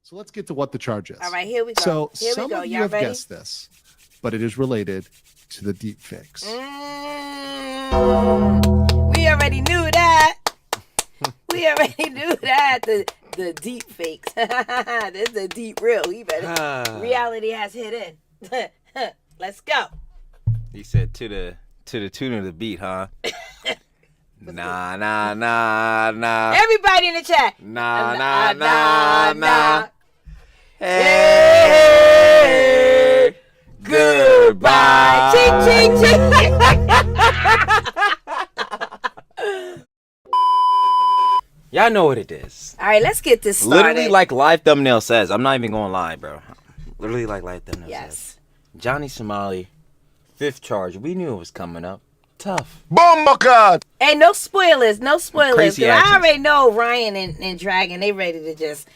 So let's get to what the charge is. All right, here we go. So Here some we go. of you Y'all have ready? guessed this, but it is related to the deep fakes. We already knew that. We already knew that. The deep fakes. This is a deep real. You better. Reality has hit in. Let's go. He said to the tune of the beat, huh? Nah, nah, nah, nah. Everybody in the chat. Nah. Hey, goodbye. Ching, ching, ching. Y'all know what it is. All right, let's get this started. Literally like live thumbnail says. I'm not even going to lie, bro. Literally like live thumbnail says. Johnny Somali, 5th charge. We knew it was coming up. Tough. Bomba. Hey, no spoilers. No spoilers. Crazy 'Cause I actions. already know Ryan and Dragon, they ready to just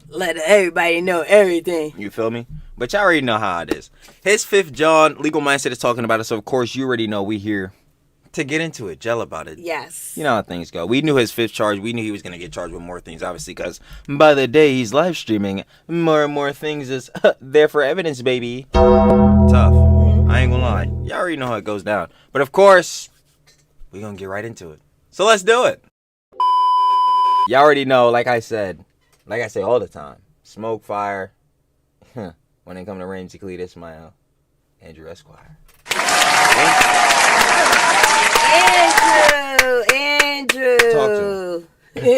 let everybody know everything. You feel me? But y'all already know how it is. His 5th John, Legal Mindset is talking about it. So, of course, you already know we here to get into it, gel about it. Yes. You know how things go. We knew his 5th charge. We knew he was going to get charged with more things, obviously, because by the day he's live streaming, more and more things is there for evidence, baby. Tough. I ain't gonna lie. Y'all already know how it goes down. But of course, we're gonna get right into it. So let's do it. Y'all already know, like I say all the time, smoke, fire. When it comes to Ramsey Cletus, Ismail, Andrew Esquire. Andrew.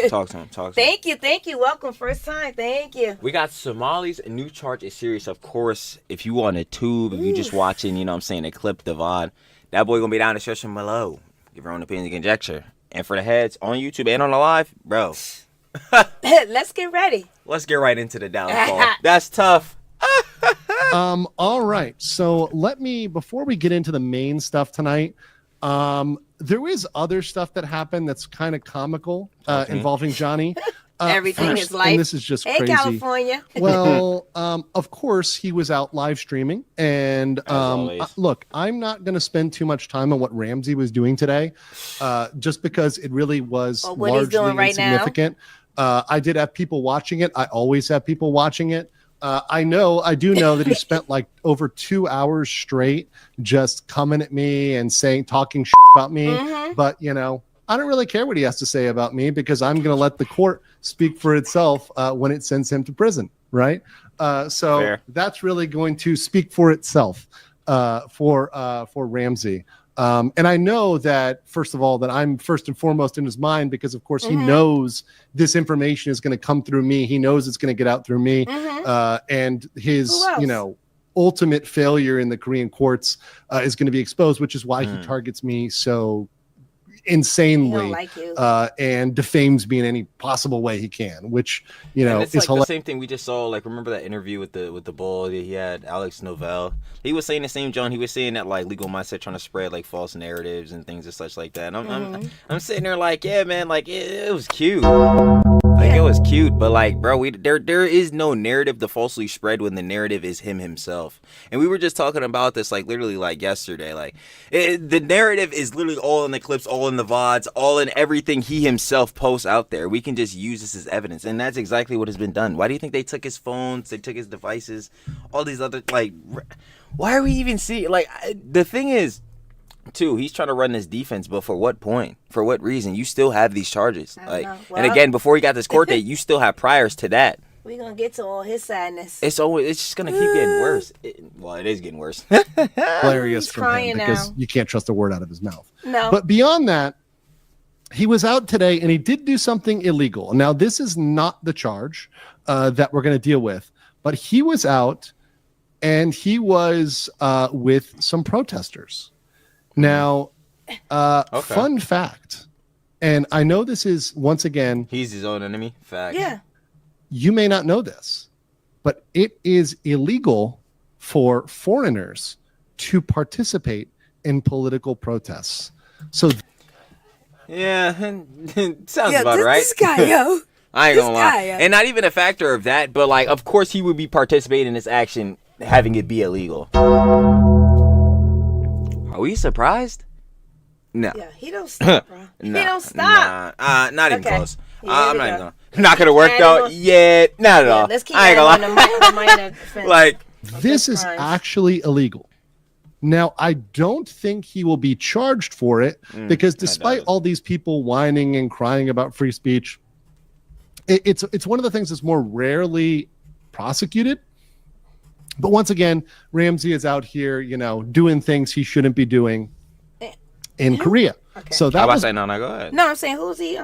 Talk to him. Thank you. Welcome, first time. Thank you. We got Somali's new charge is serious. Of course, if you on a tube, if you just watching, you know what I'm saying, a clip, the VOD, that boy gonna be down in the description below. Give your own opinion and conjecture. And for the heads on YouTube and on the live, bro. Let's get ready. Let's get right into the downfall. That's tough. All right. So before we get into the main stuff tonight, there is other stuff that happened that's kind of comical involving Johnny. Everything first, is life. and this is just Hey, crazy. California. Well, of course, he was out live streaming. And look, I'm not going to spend too much time on what Ramsey was doing today, just because it really was Or what he's largely doing right now. insignificant. I did have people watching it. I always have people watching it. I do know that he spent like over 2 hours straight just coming at me and talking shit about me. Mm-hmm. But, I don't really care what he has to say about me because I'm going to let the court speak for itself when it sends him to prison. Right. So Fair. That's really going to speak for itself for Ramsey. And I know that, first of all, that I'm first and foremost in his mind because, of course, he knows this information is going to come through me. He knows it's going to get out through me. And his, ultimate failure in the Korean courts is going to be exposed, which is why he targets me so insanely like you. And defames me in any possible way he can, which it's is like the same thing we just saw. Like, remember that interview with the bull that he had, Alex Novell? He was saying the same, John. He was saying that like Legal Mindset trying to spread like false narratives and things and such like that. And I'm sitting there like, yeah, man, like it was cute. Like, it was cute, but like, bro, there is no narrative to falsely spread when the narrative is him himself. And we were just talking about this like literally like yesterday. Like, the narrative is literally all in the clips, all in the VODs, all in everything he himself posts out there. We can just use this as evidence, and that's exactly what has been done. Why do you think they took his phones? They took his devices, all these other like. Why are we even seeing? Like, the thing is. Too, he's trying to run this defense, but for what point? For what reason? You still have these charges. Like, well, and again, before he got this court date, you still have priors to that. We're going to get to all his sadness. It's just gonna keep getting worse. It is getting worse. hilarious He's from crying him because now. you can't trust a word out of his mouth. No. But beyond that, he was out today and he did do something illegal. Now, this is not the charge that we're going to deal with, but he was out and he was with some protesters. Now, fun fact, and I know this is, once again, He's his own enemy. Fact. Yeah. you may not know this, but it is illegal for foreigners to participate in political protests. So Yeah, sounds about right. This guy, yo. I ain't gonna lie. guy, yeah. And not even a factor of that, but like, of course he would be participating in this action, having it be illegal. Are we surprised? No. Yeah, he don't stop, bro. Nah, he don't stop. Not even Okay. close. I'm not gonna work though. Yeah, not at all. Let's keep I ain't that gonna lie. on the minor offense. Like, this is actually illegal. Now, I don't think he will be charged for it because despite all these people whining and crying about free speech, it's one of the things that's more rarely prosecuted. But once again, Ramsey is out here, doing things he shouldn't be doing in Korea. Okay. So I was saying, no, go ahead. No, I'm saying, who's he?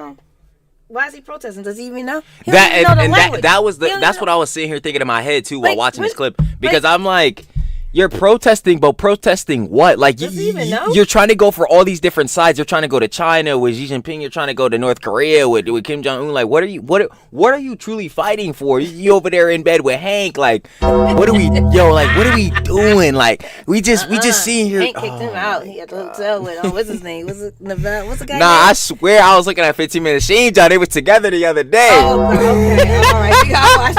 Why is he protesting? Does he even know? That's what I was sitting here thinking in my head too while watching this clip, because I'm like, you're protesting, but protesting what? Like, does he even know? You're trying to go for all these different sides. You're trying to go to China with Xi Jinping. You're trying to go to North Korea with Kim Jong Un. Like, what are you truly fighting for? You over there in bed with Hank. Like, what are we doing? Like, we just sitting here. Hank kicked him out. He at the hotel with what's his name? Was it Nevada? What's the guy? Nah, name? I swear I was looking at 15 Minute Shane, John. They was together the other day. Oh, okay. All right, you gotta watch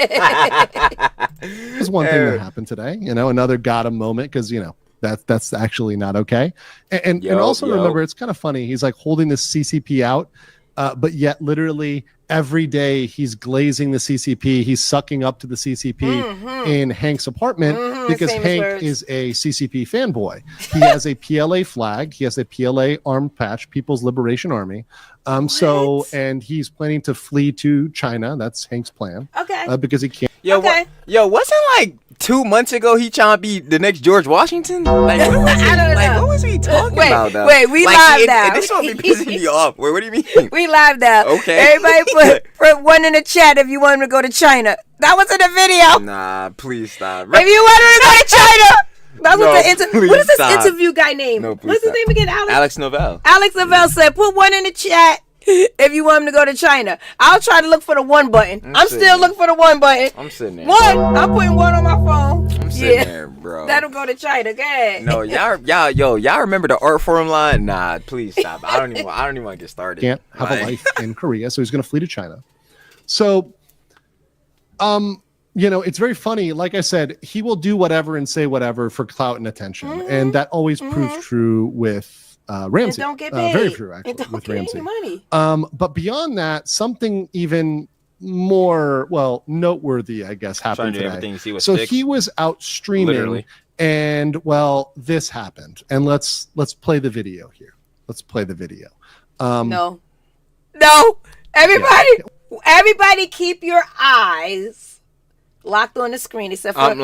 that. There's one thing that happened today, another got him moment, because that's actually not okay. And also remember, it's kind of funny. He's like holding this CCP out, but yet literally every day he's glazing the CCP. He's sucking up to the CCP in Hank's apartment because Hank is a CCP fanboy. He has a PLA flag. He has a PLA arm patch, People's Liberation Army. And he's planning to flee to China. That's Hank's plan. Okay. Because he can't. Wasn't like 2 months ago he trying to be the next George Washington? Like, what was he talking about? Though? Wait, we live now. This one be pissing me off. Wait, what do you mean? We live now. Okay. Everybody put one in the chat if you want him to go to China. That was in the video. Nah, please stop. If you want him to go to China. That's what is this interview guy name? No, what's his name again? Alex Novell. Alex Novell said, put one in the chat if you want him to go to China. I'll try to look for the one button. I'm still looking for the one button. I'm sitting there. One. I'm putting one on my phone. I'm sitting there, bro. That'll go to China. Go ahead. No, y'all remember the art forum line? Nah, please stop. I don't even want to get started. Can't have a life in Korea, so he's going to flee to China. So, it's very funny. Like I said, he will do whatever and say whatever for clout and attention, and that always proves true with Ramsey. Don't get paid. Very true, actually, with Ramsey. Money. But beyond that, something even more noteworthy, I guess, happened today. So he was out streaming, literally. And this happened. And let's play the video here. Let's play the video. No, everybody, keep your eyes locked on the screen, except for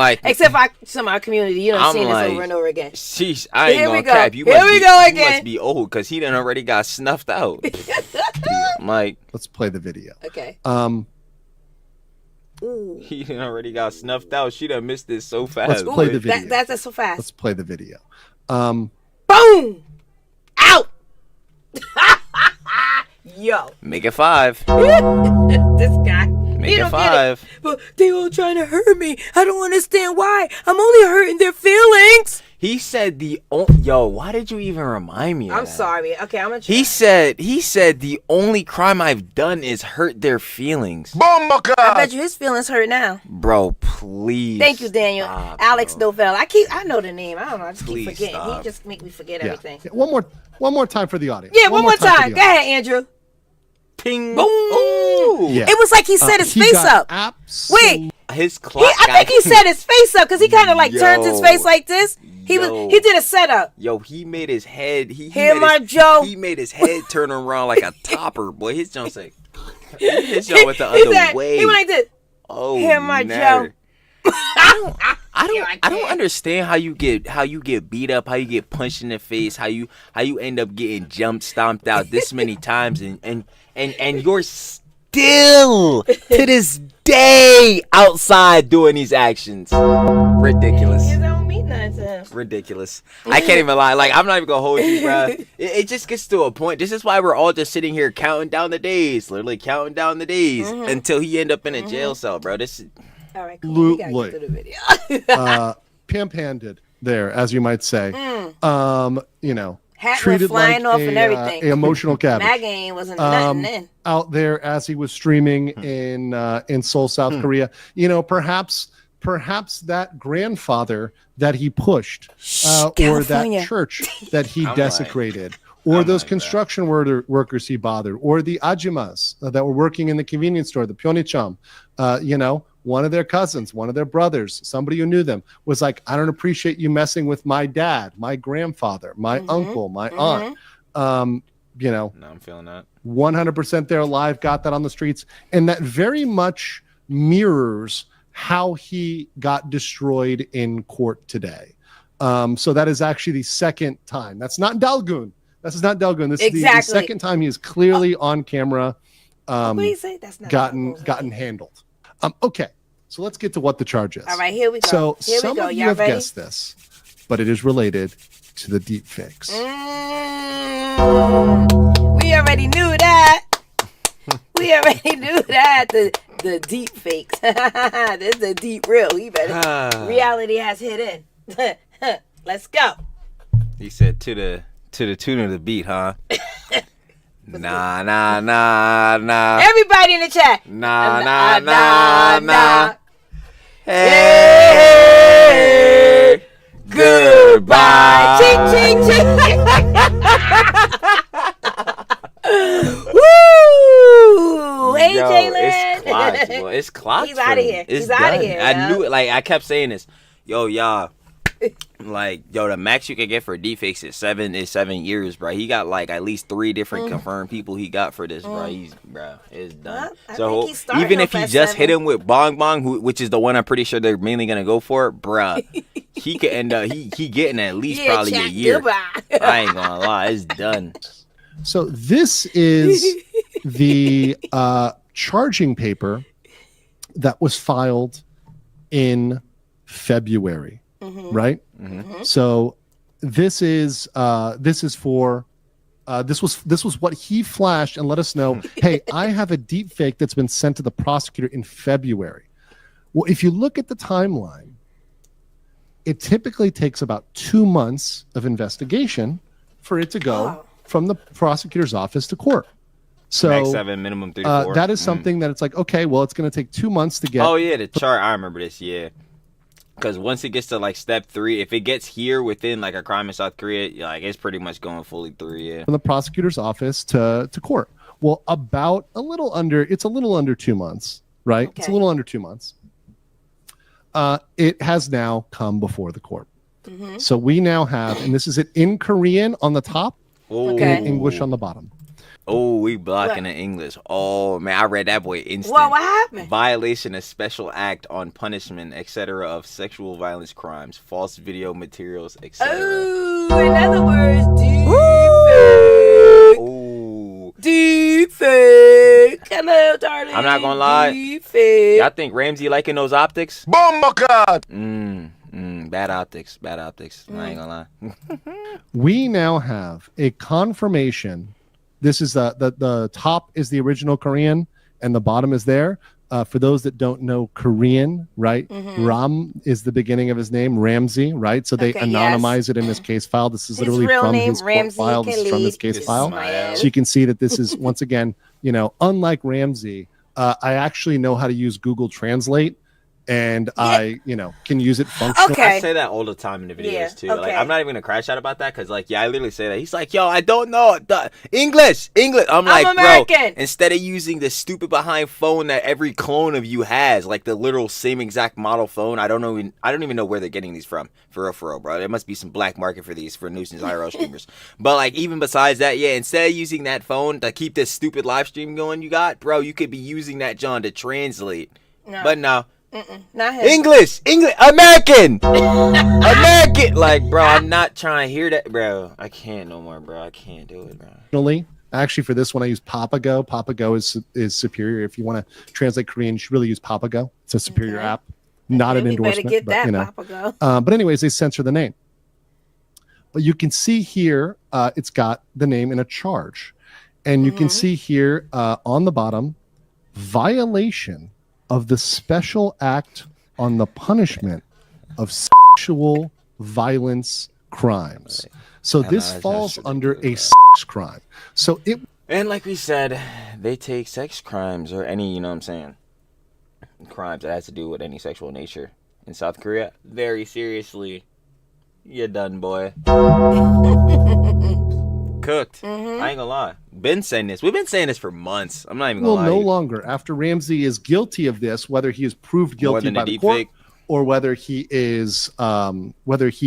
some of our community. You don't see this over and over again. Sheesh, I ain't gonna cap. You must be old because he done already got snuffed out. Let's play the video. Okay. He done already got snuffed out. She done missed this so fast. Let's play the video. That's so fast. Let's play the video. Boom! Out! Yo. Make it 5. This guy. Make it 5. But they all trying to hurt me. I don't understand why. I'm only hurting their feelings. He said why did you even remind me of I'm that? sorry. Okay, I'm gonna try. He said the only crime I've done is hurt their feelings. I bet you his feelings hurt now. Bro, please. Thank you, Daniel. Stop, Alex Novell. I know the name. I don't know. I just keep forgetting. Stop. He just make me forget everything. Yeah. One more time for the audience. Yeah, one more time. Go ahead, Andrew. Ping. Boom. Ooh. Yeah. It was like he set his face up. Wait. His clock. I think he set his face up because he kind of turns his face like this. He did a setup. Yo, he made his head. He made his head turn around like a topper, boy. His jump like his jump went the other way. He went like this. Oh, here my Joe. I don't understand how you get beat up, how you get punched in the face, how you end up getting stomped out this many times, and you're still to this day outside doing these actions. Ridiculous. It don't mean nothing to him. Ridiculous. I can't even lie. Like, I'm not even gonna hold you, bro. It just gets to a point. This is why we're all just sitting here counting down the days, literally counting down the days until he end up in a jail cell, bro. This is all right. Cool. We gotta get to the video. Pimp-handed there, as you might say. Hat treated flying like off and everything. A emotional cabbage. Maggie wasn't nothing then. Out there as he was streaming in Seoul, South Korea. Perhaps that grandfather that he pushed, or that church that he desecrated, or Oh those my God. construction workers he bothered, or the ajimas that were working in the convenience store, the pyonicham, one of their cousins, one of their brothers, somebody who knew them was like, I don't appreciate you messing with my dad, my grandfather, my uncle, my aunt. No, I'm feeling that. 100% they're alive, got that on the streets. And that very much mirrors how he got destroyed in court today. So that is actually the second time. That's not Dalgun. This is not Dalgun. This is the second time he is clearly on camera gotten handled. Okay, so let's get to what the charge is. All right, here we go. So some of you have guessed this, but it is related to the deep fakes. We already knew that. We already knew that. The deep fakes. This is the deep real. Reality has hit in. Let's go. He said to the tune of the beat, huh? Nah. Everybody in the chat. Nah. Hey, goodbye. Ching. Woo! Hey, Jalen. It's clocked. He's out of here. He's out of here. I knew it. Like, I kept saying this. Yo, y'all. Like, the max you can get for deepfakes is 7 years, bro. He got like at least 3 different confirmed people he got for this, bro. It's done. Well, so even if he just hit him with Bong, which is the one I'm pretty sure they're mainly gonna go for, bro, he could end up he getting at least probably a year. I ain't gonna lie, it's done. So this is the charging paper that was filed in February. Right. So this was what he flashed and let us know. Hey, I have a deep fake that's been sent to the prosecutor in February. Well, if you look at the timeline, it typically takes about 2 months of investigation for it to go from the prosecutor's office to court. So Max 7, minimum 3 to 4. That is something that it's like, okay, well, it's going to take 2 months to get. Oh yeah, the chart. I remember this. Yeah. Because once it gets to like step 3, if it gets here within like a crime in South Korea, like it's pretty much going fully through. Yeah. From the prosecutor's office to court. Well, it's a little under 2 months, right? Okay. It's a little under 2 months. It has now come before the court. So we now have, and this is it in Korean on the top, and in English on the bottom. Oh, we blocking the English. Oh man, I read that boy instant. Well, what happened? Violation of special act on punishment, etc. of sexual violence crimes, false video materials, etc. Oh, in other words, deep fake. Hello, darling. I'm not gonna lie. Deep fake. Y'all think Ramsey liking those optics? Bomba. Bad optics. I ain't gonna lie. We now have a confirmation. This is the top is the original Korean and the bottom is there. For those that don't know Korean, right? Ram is the beginning of his name, Ramsey, right? So they anonymize it in this case file. This is literally from his court file. This is from his case file. So you can see that this is, once again, unlike Ramsey, I actually know how to use Google Translate. And I, can use it functionally. I say that all the time in the videos too. Like, I'm not even gonna crash out about that because, I literally say that. He's like, "Yo, I don't know English." I'm like, American. Bro, instead of using the stupid behind phone that every clone of you has, like the literal same exact model phone, I don't even know where they're getting these from. For real, bro. There must be some black market for these for nuisance IRL streamers. But even besides that, instead of using that phone to keep this stupid live stream going, you could be using that John to translate. No. But no. Not him. English, American. Bro, I'm not trying to hear that, bro. I can't no more, bro. I can't do it, bro. Actually, for this one, I use Papago. Papago is superior. If you want to translate Korean, you should really use Papago. It's a superior app, not an endorsement. Better get that, Papago. But anyways, they censor the name. But you can see here, it's got the name in a charge, and you can see here on the bottom, violation of the special act on the punishment of sexual violence crimes. So this falls under a sex crime. So and like we said, they take sex crimes or any, crimes that has to do with any sexual nature in South Korea very seriously. You're done, boy. cooked. I ain't gonna lie. Been saying this. We've been saying this for months. I'm not even gonna Well, lie. no longer. After Ramsey is guilty of this, whether he is proved guilty by the court or whether he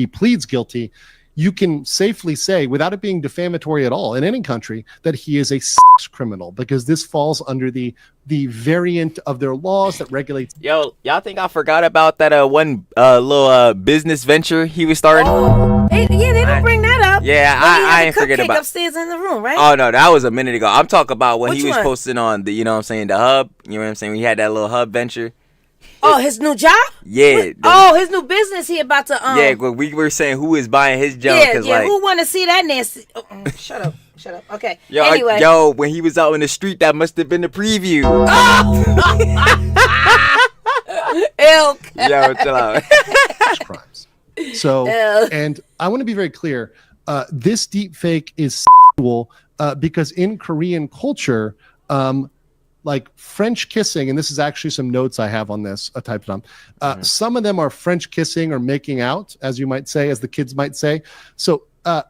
pleads guilty, you can safely say, without it being defamatory at all in any country, that he is a sex criminal, because this falls under the variant of their laws that regulates. Yo, y'all think I forgot about that one little business venture he was starting? Oh, they don't bring that up. Yeah, I ain't forget about upstairs in the room, right? Oh no, that was a minute ago. I'm talking about when Which he was one? posting on the, you know what I'm saying, the hub. You know what I'm saying? We had that little hub venture. Oh, his new job? Yeah. His new business he about to Yeah, well, we were saying who is buying his job. Yeah, like, who want to see that Nancy? Shut up. Okay. Yo, anyway. when he was out in the street, that must have been the preview. Ilk. Yo, chill out. Crimes. So, and I want to be very clear. This deep fake is sexual because in Korean culture, like French kissing, and this is actually some notes I have on this, I typed it on. Some of them are French kissing or making out, as you might say, as the kids might say. So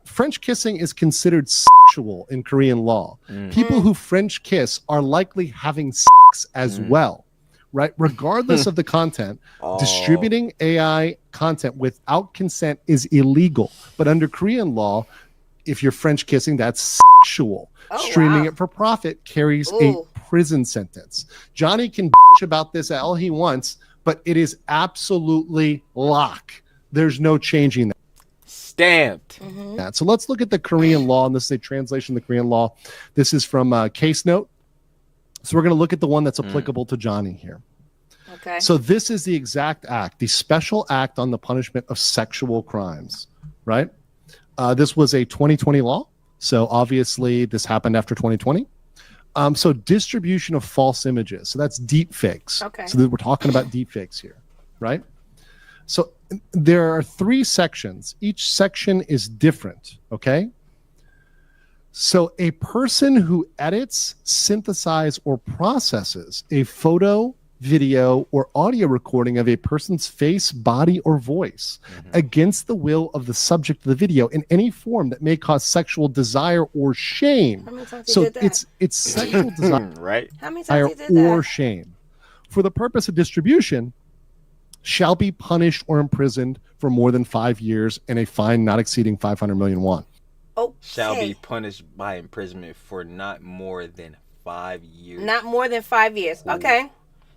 French kissing is considered sexual in Korean law. People who French kiss are likely having sex as well, right? Regardless of the content, distributing AI content without consent is illegal. But under Korean law, if you're French kissing, that's sexual. Streaming it for profit carries a prison sentence. Johnny can bitch about this all he wants, but it is absolutely lock. There's no changing that. Stamped. So let's look at the Korean law, and this is a translation of the Korean law. This is from Case Note. So we're going to look at the one that's applicable to Johnny here. Okay. So this is the exact act, the special act on the punishment of sexual crimes, right? This was a 2020 law. So obviously this happened after 2020. So distribution of false images. So that's deep fakes. Okay. So we're talking about deep fakes here, right? So there are 3 sections. Each section is different, okay? So a person who edits, synthesizes, or processes a photo, video, or audio recording of a person's face, body, or voice against the will of the subject of the video in any form that may cause sexual desire or shame. How many times he So did that? it's sexual desire Right? How many times he did or that? shame. For the purpose of distribution, shall be punished or imprisoned for more than 5 years and a fine not exceeding 500 million won. Okay. Shall be punished by imprisonment for not more than 5 years. Not more than 5 years. Okay.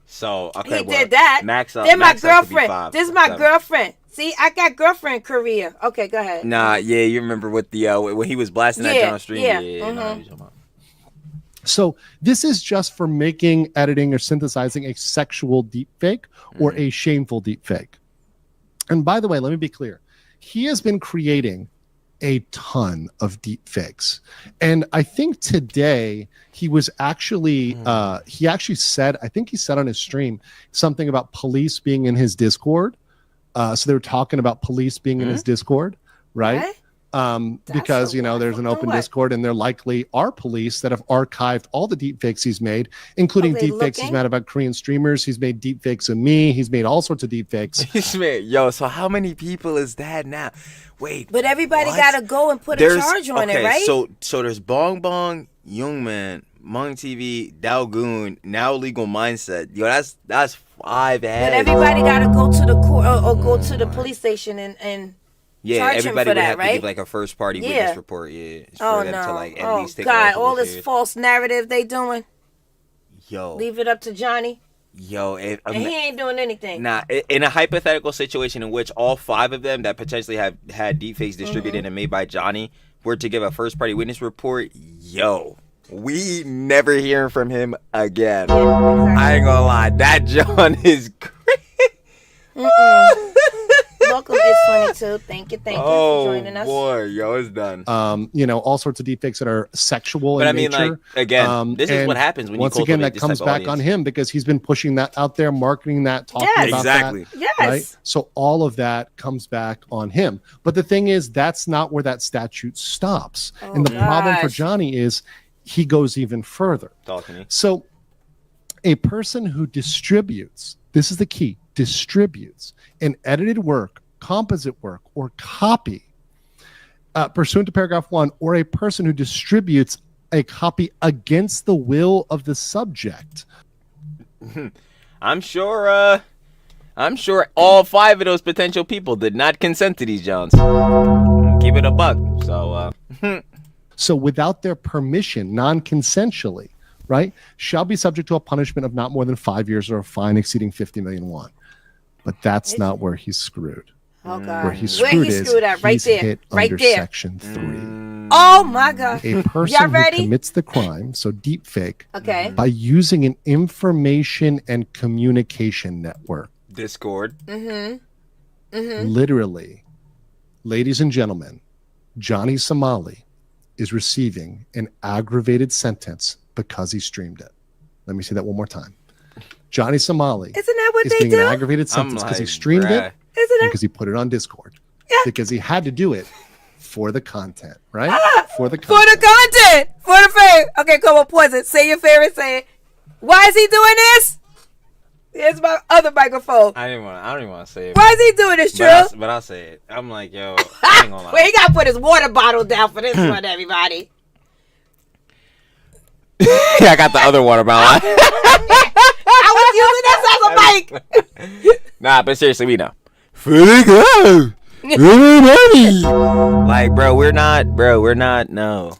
So, okay, He did that. Max up. Then my max up to be girlfriend. 5, This is my 7. girlfriend. See, I got girlfriend in Korea. Okay, go ahead. Nah, yeah, you remember with the when he was blasting that down stream? Yeah. Nah, you talking about. So this is just for making, editing, or synthesizing a sexual deepfake or a shameful deepfake. And by the way, let me be clear. He has been creating a ton of deepfakes. And I think today he was actually, he actually said, I think he said on his stream something about police being in his Discord. So they were talking about police being in his Discord, right? What? Because, you know, there's an open Discord and there likely are police that have archived all the deepfakes he's made, including deepfakes he's made about Korean streamers. He's made deepfakes of me. He's made all sorts of deepfakes. Yo, so how many people is that now? Wait. But everybody got to go and put a charge on it, right? So there's Bong Bong, Youngman, Mung TV, Dalgoon, Now Legal Mindset. Yo, that's 5 heads. But everybody got to go to the court or go to the police station and charge everybody him for would that, have right? to give like a first party witness report. Yeah. It's for them to like at least take God, all this false narrative they doing. Yo. Leave it up to Johnny. Yo, and he ain't doing anything. Nah, in a hypothetical situation in which all 5 of them that potentially have had deepfakes distributed and made by Johnny were to give a first party witness report, yo, we never hearing from him again. Yeah, exactly. I ain't gonna lie, that John is crazy. Welcome, It's 22. Thank you for joining us. Oh boy, yo, it's done. You know, all sorts of deepfakes that are sexual But in nature. like, again, this is what happens when once you again, cultivate that comes this type of back on audience. him because he's been pushing that out there, marketing that, talking about exactly. that. Yes. Right? So all of that comes back on him. But the thing is, that's not where that statute stops. And the problem for Johnny is he goes even further. Talk to me. So a person who distributes, this is the key, distributes an edited work, composite work, or copy pursuant to paragraph 1, or a person who distributes a copy against the will of the subject. I'm sure all 5 of those potential people did not consent to these Johns. Keep it a buck. So without their permission, non-consensually, right, shall be subject to a punishment of not more than 5 years or a fine exceeding 50 million won. But that's not where he's screwed. Oh God. Where he's screwed at? Right there. Hit under Section 3. Oh my God. A person who commits the crime, so deepfake, by using an information and communication network. Discord. Literally, ladies and gentlemen, Johnny Somali is receiving an aggravated sentence because he streamed it. Let me say that one more time. Johnny Somali Isn't that what is they getting do? an aggravated sentence because he streamed it, Isn't it? because he put it on Discord. Yeah. Because he had to do it for the content, right? For the For the content. For the fame. Okay, come on, pause it. Say your favorite. Say it. Why is he doing this? Here's my other microphone. I don't even want to say it. Why is he doing this, Trill? But I'll say it. I'm like, yo, I ain't gonna lie. Wait, he got to put his water bottle down for this one, everybody. I got the other water bottle. I was using this as a mic. Nah, but seriously, we know. Like, bro, we're not. No.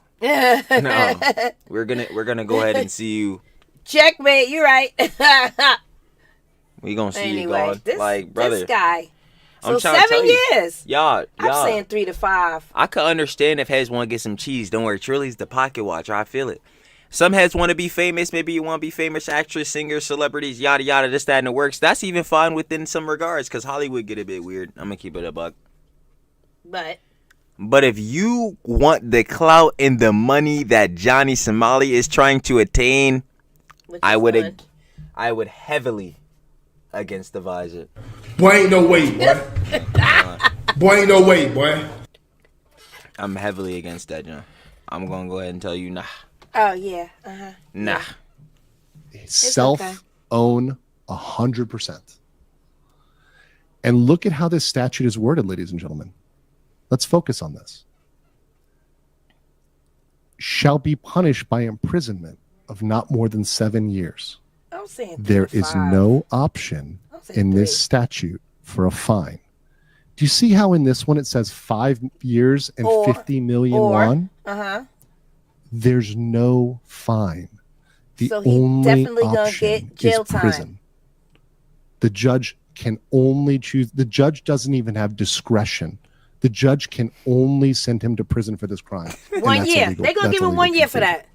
We're gonna go ahead and see you. Checkmate. You're right. We gonna see you Anyway, gone. Like, brother. this guy. So I'm trying to 7 tell you. years. Y'all. I'm saying 3 to 5. I could understand if heads want to get some cheese. Don't worry, Trilly's the pocket watcher. I feel it. Some heads want to be famous. Maybe you want to be famous actress, singers, celebrities, yada yada, this, that, and the works. That's even fine within some regards, because Hollywood get a bit weird. I'm gonna keep it a buck. But if you want the clout and the money that Johnny Somali is trying to attain, I would heavily against advise it. Boy, ain't no way, boy. Boy, ain't no way, boy. I'm heavily against that, John. I'm gonna go ahead and tell you, nah. Oh yeah. Nah. Self-own 100%. And look at how this statute is worded, ladies and gentlemen. Let's focus on this. Shall be punished by imprisonment of not more than 7 years. I'm saying 3 There to is 5. no option in this statute for a fine. Do you see how in this one it says 5 years and 50 million won? There's no fine. The So he only definitely gonna option get jail is prison. time. The judge can only choose. The judge doesn't even have discretion. The judge can only send him to prison for this crime. 1 year. They're gonna give him 1 year for that.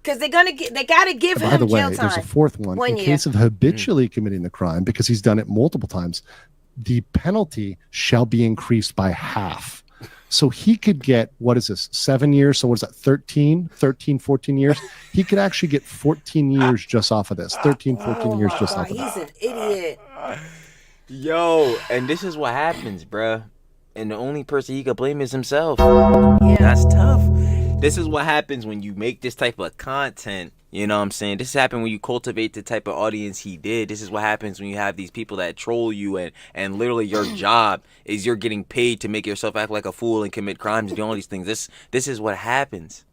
Because they gotta give him By the way, jail time. there's a fourth one. In case of habitually committing the crime, because he's done it multiple times, the penalty shall be increased by half. So he could get, 7 years? So what is that, 13, 14 years? He could actually get 14 years just off of this. 13, 14 years just off of that. He's an idiot. Yo, and this is what happens, bruh. And the only person he could blame is himself. Yeah. That's tough. This is what happens when you make this type of content. You know what I'm saying? This happened when you cultivate the type of audience he did. This is what happens when you have these people that troll you and literally your job is you're getting paid to make yourself act like a fool and commit crimes and do all these things. This is what happens.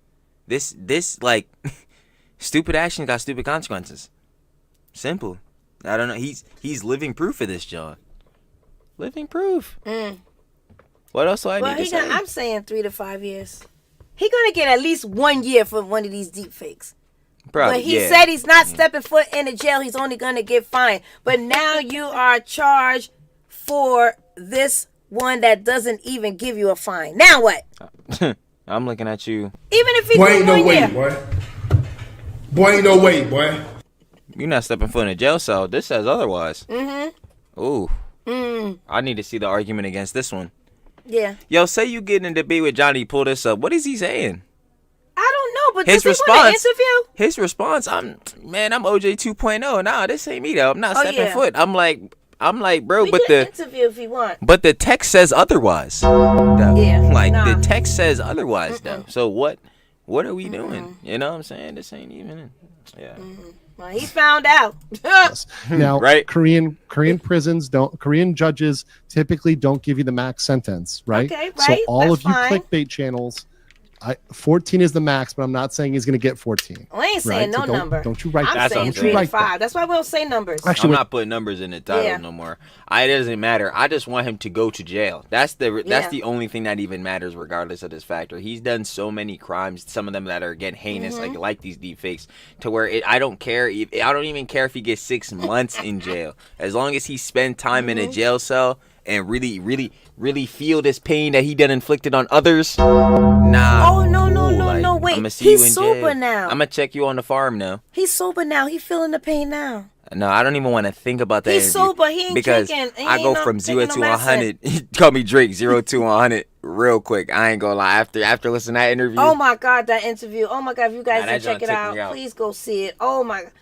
This like stupid action got stupid consequences. Simple. I don't know. He's living proof of this, John. Living proof. What else do I need to say? I'm saying 3 to 5 years. He gonna get at least 1 year for one of these deep fakes. Probably, but he said he's not stepping foot in the jail. He's only going to get fined. But now you are charged for this one that doesn't even give you a fine. Now what? I'm looking at you. Even if he boy, ain't no way, boy. Boy, ain't no way, boy. You're not stepping foot in a jail cell. This says otherwise. Ooh. I need to see the argument against this one. Yeah. Yo, say you get in a debate with Johnny, pull this up. What is he saying? I don't know, but his does he want an interview? His response, I'm OJ 2.0. Nah, this ain't me though. I'm not stepping foot. I'm like, bro, but the interview if you want. But the text says otherwise. Yeah. Like the text says otherwise though. So what are we doing? You know what I'm saying? This ain't even. Yeah. Well, he found out. Yes. Now, Right. Korean judges typically don't give you the max sentence, right? Okay, So right, all that's of you fine. clickbait channels, 14 is the max, but I'm not saying he's going to get 14. I ain't saying right? no So number. Don't you write I'm that? saying Don't you 3 to write 5. that. That's why we don't say numbers. Actually, I'm wait. not putting numbers in the title Yeah. no more. It doesn't matter. I just want him to go to jail. That's the only thing that even matters, regardless of this factor. He's done so many crimes, some of them that are again heinous, like these deep fakes, to where I don't care. I don't even care if he gets 6 months in jail, as long as he spent time in a jail cell and really feel this pain that he done inflicted on others. Nah. Oh, no, Cool, wait. I'ma see you He's in sober jail. now. I'm gonna check you on the farm now. He's sober now. He feeling the pain now. No, I don't even want to think about that. He's interview sober. He ain't because drinking. He I ain't go no- from 0 taking to no medicine. 100. Call me Drake. 0 to 100 real quick. I ain't gonna lie. After listening to that interview. Oh my God, that interview. Oh my God, if you guys Nah, that didn't check joint it took me out, out. please go see it. Oh my God.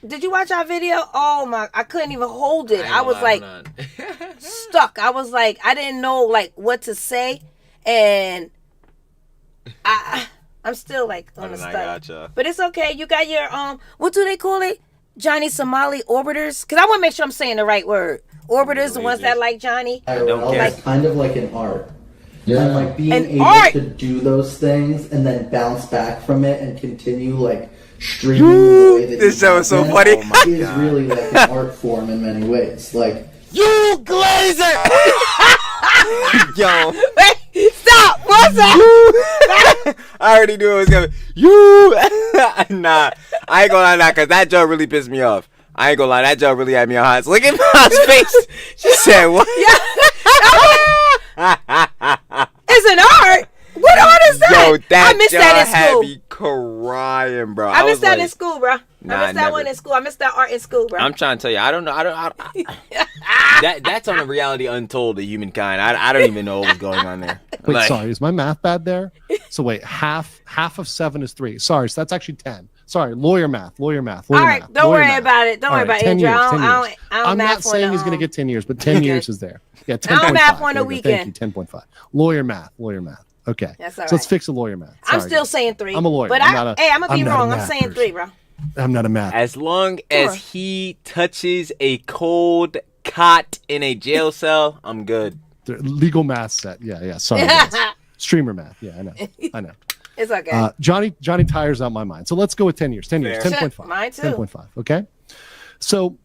Did you watch our video? Oh my, I couldn't even hold it. I was like stuck. I was like, I didn't know like what to say. And I'm still like on the I study. gotcha. But it's okay. You got your what do they call it? Johnny Somali orbiters? Because I want to make sure I'm saying the right word. Orbiters, the ones that like Johnny. don't care. It's kind of like an art. Yeah. And like being An able art! to do those things and then bounce back from it and continue like streaming the way that This you show is so have funny. been is really like an art form in many ways. Like You glazer! Yo. Wait, stop! What's that? I already knew it was gonna. You. Nah, I ain't gonna lie now, cause that joke really pissed me off. I ain't gonna lie, that joke really had me on hot. Look at my face. She said what? It's an art. What art is that? Yo, that I missed joke that in had school. me crying, bro. I was missed that like, in school, bro. Nah, I missed that never. one in school. I missed that art in school, bro. I'm trying to tell you, I don't know. That's on a reality untold of humankind. I don't even know what was going on there. Wait, Like, sorry, is my math bad there? So wait, half of 7 is 3. Sorry, so that's actually 10. Sorry, lawyer math. All right, don't worry about it. Don't worry about it, 10 Andrew. years, I 10 don't years. I don't I'm not math on saying the, he's going to get 10 years, but 10 years is there. Yeah, 10.5. don't math on the There you go. Thank weekend. you, 10.5. Lawyer math. Okay. That's all So let's right. fix the lawyer math. I'm Sorry, still guys. saying 3. I'm a lawyer. But I'm not a- I'm gonna be I'm not a wrong. I'm math saying person. 3, bro. I'm not a math. as long as Sure. he touches a cold cot in a jail cell, I'm good. Legal math set. Yeah. Sorry, guys. Streamer math. Yeah, I know. It's okay. Johnny tires out my mind. So let's go with 10 years. 10 years. Fair. 10.5. Mine too. 10.5. Okay. So,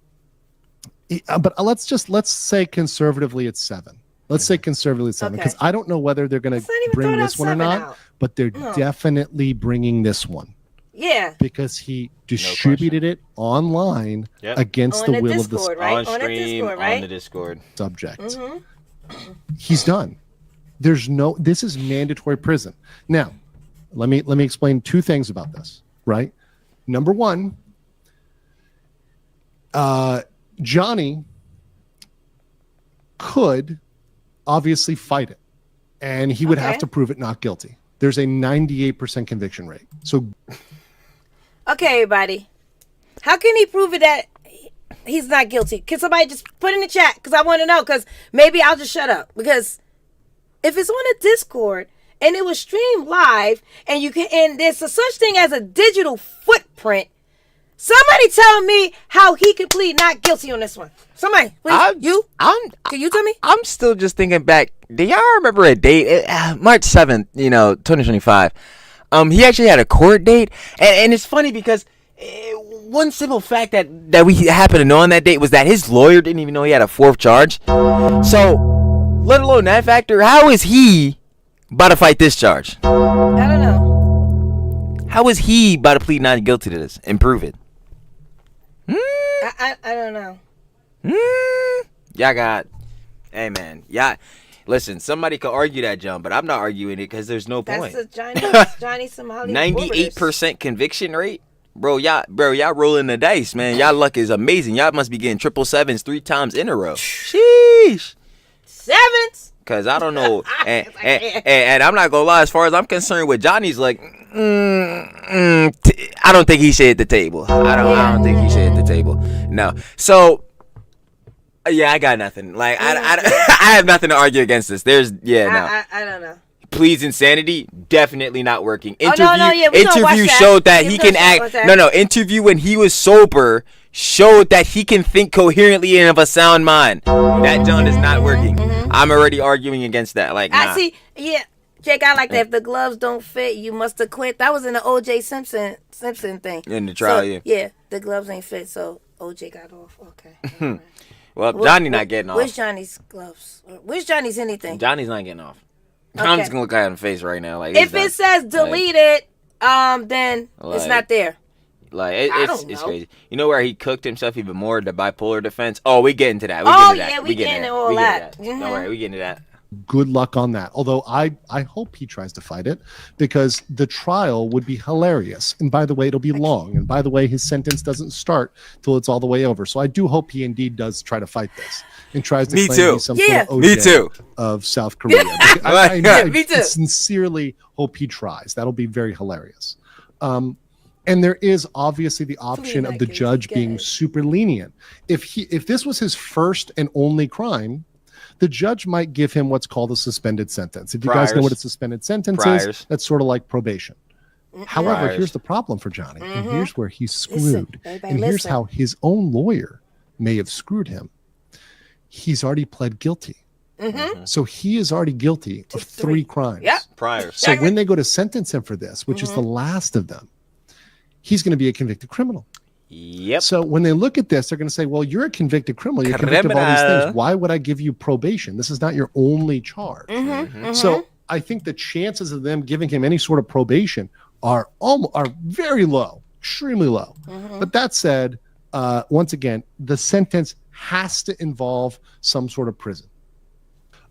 but let's say conservatively it's 7. Let's say conservatively it's 7 Okay. because I don't know whether they're going Let's not to even bring throw that this one or 7 not, out. but they're No. definitely bringing this one Yeah. because he distributed it online Yep. against On the the will of the Discord, right? On On the stream, Discord, on right? the Discord. subject. He's done. This is mandatory prison. Now, let me explain 2 things about this, right? Number 1, Johnny could obviously fight it, and he would have Okay. to prove it not guilty. There's a 98% conviction rate. So Okay, everybody. How can he prove it that he's not guilty? Can somebody just put in the chat? Because I want to know. Because maybe I'll just shut up. Because if it's on a Discord and it was streamed live, and there's a such thing as a digital footprint, somebody tell me how he could plead not guilty on this one. Somebody, please. Can you tell me? I'm still just thinking back. Do y'all remember a date? March 7th, 2025. He actually had a court date, and it's funny because one simple fact that we happened to know on that date was that his lawyer didn't even know he had a 4th charge. So, let alone that factor, how is he about to fight this charge? I don't know. How is he about to plead not guilty to this and prove it? I don't know. Y'all got, hey man, listen, somebody could argue that, John, but I'm not arguing it because there's no point. That's the Johnny Somali. 98% conviction rate, bro. Y'all rolling the dice, man. Y'all luck is amazing. Y'all must be getting 777s 3 times in a row. Sheesh. 7s. Cause I don't know, and I'm not gonna lie. As far as I'm concerned, with Johnny's like, I don't think he should hit the table. I don't think he should hit the table. No. So, yeah, I got nothing. Like I have nothing to argue against this. No. I don't know. pleads insanity, definitely not working. Oh, no, yeah, we gonna watch Interview that. showed that Yeah, he we can gonna watch act. that. No, interview when he was sober showed that he can think coherently and have a sound mind. That John is not working. I'm already arguing against that. Like, nah. I see. Yeah, Jake, I like that. If the gloves don't fit, you must have quit. That was in the O.J. Simpson thing. In the trial, So, yeah. the gloves ain't fit, so O.J. got off. Okay. All right. Well, Johnny not getting off. Where's Johnny's gloves? Where's Johnny's anything? Johnny's not getting off. Okay. I'm just gonna look at him face right now. Like, If it says deleted, then it's Like, not there. Like I it's don't it's know. crazy. You know where he cooked himself even more? The bipolar defense. Oh, we get into that. We get into all that. Don't worry, we get into that. Good luck on that. Although I hope he tries to fight it, because the trial would be hilarious. And by the way, it'll be long. And by the way, his sentence doesn't start till it's all the way over. So I do hope he indeed does try to fight this and tries to Me claim too. he's some Yeah. sort of Me OJ too. of South Korea. Me too. I sincerely hope he tries. That'll be very hilarious. And there is obviously the option of the judge being super lenient. If this was his first and only crime, the judge might give him what's called a suspended sentence. If you guys know what a suspended sentence is, that's sort of like probation. However, here's the problem for Johnny. And here's where he's screwed. And here's how his own lawyer may have screwed him. He's already pled guilty. So he is already guilty of 3 crimes. Yep. Priors. So when they go to sentence him for this, which is the last of them, he's going to be a convicted criminal. Yep. So when they look at this, they're going to say, well, you're a convicted criminal. You're convicted of all these things. Why would I give you probation? This is not your only charge. So I think the chances of them giving him any sort of probation are very low, extremely low. But that said, once again, the sentence has to involve some sort of prison.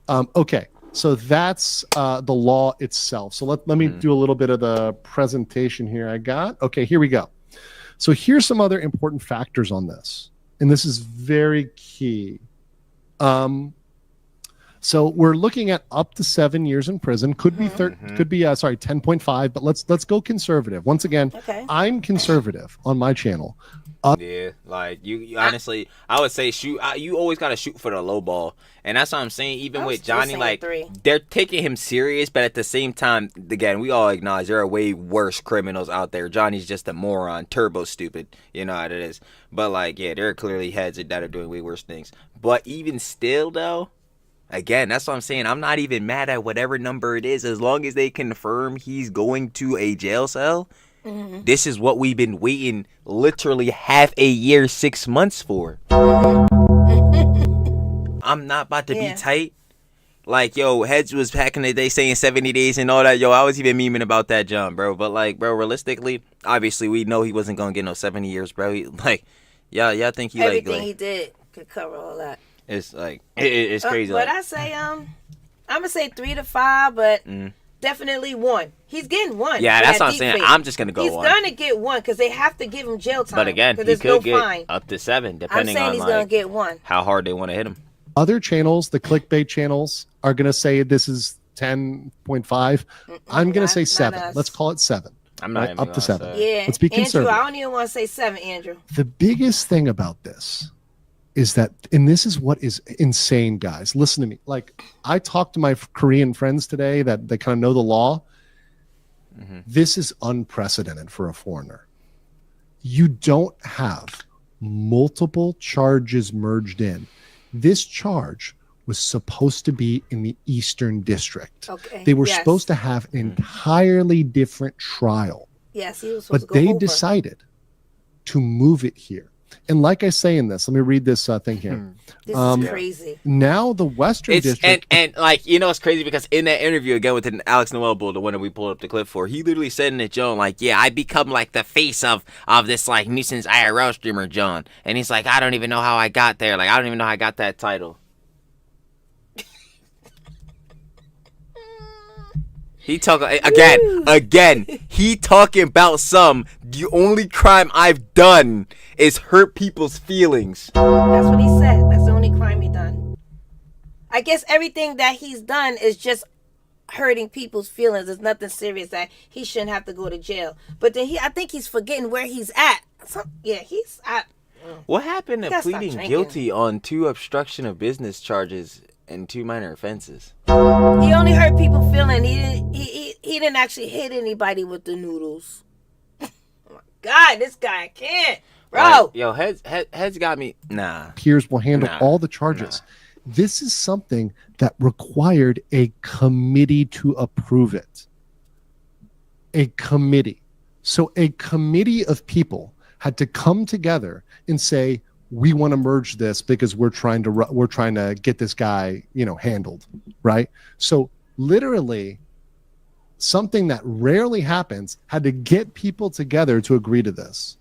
Okay. So that's the law itself. So let me do a little bit of the presentation here I got. Okay, here we go. So here's some other important factors on this. And this is very key. So we're looking at up to 7 years in prison. Could be 10.5, but let's go conservative. Once again, I'm conservative on my channel. Yeah, like you honestly, I would say you always got to shoot for the low ball. And that's what I'm saying. Even with Johnny, like, they're taking him serious, but at the same time, again, we all acknowledge there are way worse criminals out there. Johnny's just a moron, turbo stupid. You know how it is. But, like, yeah, there are clearly heads that are doing way worse things. But even still, though, again, that's what I'm saying. I'm not even mad at whatever number it is. As long as they confirm he's going to a jail cell, this is what we've been waiting literally half a year, 6 months for. I'm not about to be tight. Like, yo, Heads was back in the day saying 70 days and all that. Yo, I was even memeing about that jump, bro. But, like, bro, realistically, obviously, we know he wasn't going to get no 70 years, bro. Y'all think he, everything he did could cover all that. It's, like, it's crazy. But I say, I'm going to say 3 to 5, but definitely 1. He's getting 1. Yeah, that's what I'm saying. I'm just going to go 1. He's going to get 1 because they have to give him jail time. But, again, he could get up to 7, depending on, he's going to get 1. How hard they want to hit him. Other channels, the clickbait channels, are going to say this is 10.5. I'm going to say 7. Let's call it 7. I'm not even up to 7. Yeah. Let's be conservative. Andrew, I don't even want to say 7, Andrew. The biggest thing about this is that, and this is what is insane, guys. Listen to me. Like, I talked to my Korean friends today that they kind of know the law. This is unprecedented for a foreigner. You don't have multiple charges merged in. This charge was supposed to be in the Eastern District. Okay. They were supposed to have an entirely different trial. Yes, he was supposed But to go they over. decided to move it here. And like I say in this, let me read this thing here. This is crazy. Now the Western District. And like, you know, it's crazy because in that interview, again, with the Alex Noel bull, the one that we pulled up the clip for, he literally said in it, John, like, yeah, I become like the face of this like nuisance IRL streamer, John. And he's like, I don't even know how I got there. Like, I don't even know how I got that title. He talking again. He talking about the only crime I've done is hurt people's feelings. That's what he said. That's the only crime he done. I guess everything that he's done is just hurting people's feelings. There's nothing serious that he shouldn't have to go to jail. But then I think he's forgetting where he's at. What happened to pleading guilty on 2 obstruction of business charges and 2 minor offenses. He only hurt people feeling. He didn't actually hit anybody with the noodles. Oh my God, this guy can't, bro. Like, yo, heads got me. Nah. Peers will handle all the charges. This is something that required a committee to approve it. A committee. So a committee of people had to come together and say, we want to merge this because we're trying to get this guy, handled, right? So literally something that rarely happens had to get people together to agree to this.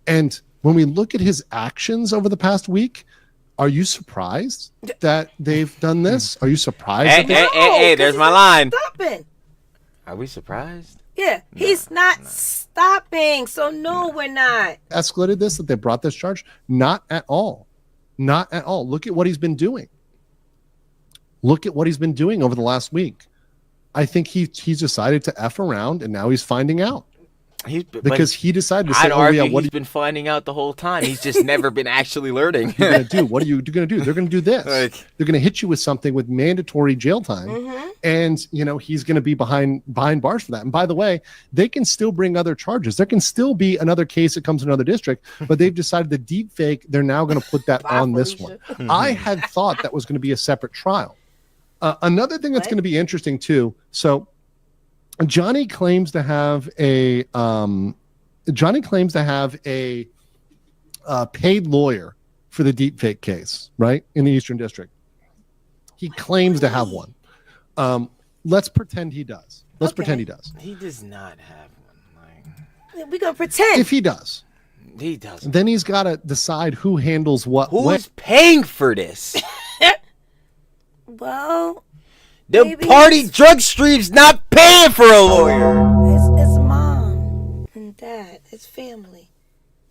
And when we look at his actions over the past week, are you surprised that they've done this? Are you surprised? Hey, there's my line. Stopping. Are we surprised? Yeah, he's not stopping. So no, we're not. Escalated this, that they brought this charge? Not at all. Not at all. Look at what he's been doing. Look at what he's been doing over the last week. I think he's decided to F around, and now he's finding out. Because he decided to say, he's been finding out the whole time. He's just never been actually learning. You're gonna do? What are you going to do? They're going to do this. They're going to hit you with something with mandatory jail time, and he's going to be behind bars for that. And by the way, they can still bring other charges. There can still be another case that comes to another district, but they've decided the deep fake. They're now going to put that on this one. I had thought that was going to be a separate trial. Another thing that's going to be interesting too. So Johnny claims to have a paid lawyer for the deepfake case, right, in the Eastern District. He claims to have one. Let's pretend he does. Pretend he does. He does not have one. We're gonna pretend. If he does, he doesn't. Then he's got to decide who handles what. Who's paying for this? Well, the party drug stream's not paying for a lawyer. It's mom and dad. It's family.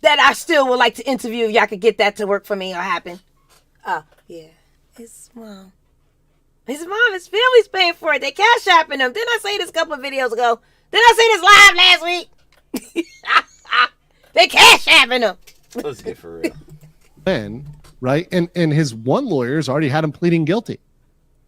That I still would like to interview if y'all could get that to work for me or happen. Oh, yeah. It's mom. His mom, his family's paying for it. They cash apping him. Didn't I say this a couple of videos ago? Didn't I say this live last week? They cash apping him. Let's get for real. Then, right? And his one lawyer's already had him pleading guilty.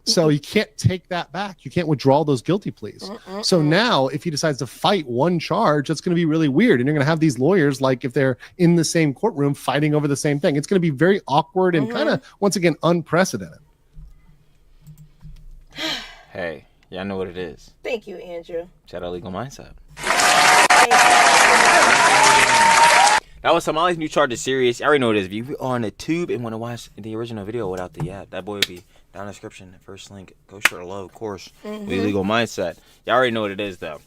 So you can't take that back. You can't withdraw those guilty pleas. So now if he decides to fight one charge, that's going to be really weird. And you're going to have these lawyers, like if they're in the same courtroom fighting over the same thing. It's going to be very awkward and kind of, once again, unprecedented. Hey, y'all know what it is. Thank you, Andrew. Shout out Legal Mindset. That was Somali's new charge is serious. I already know what it is. If you on the tube and want to watch the original video without the app, that boy will be down in the description. First link. Go share love, of course. With Legal Mindset. Y'all already know what it is, though.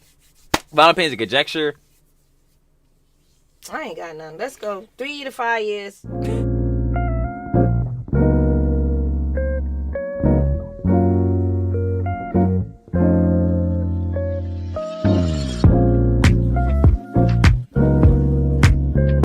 Violent pain is a conjecture. I ain't got none. Let's go 3 to 5 years.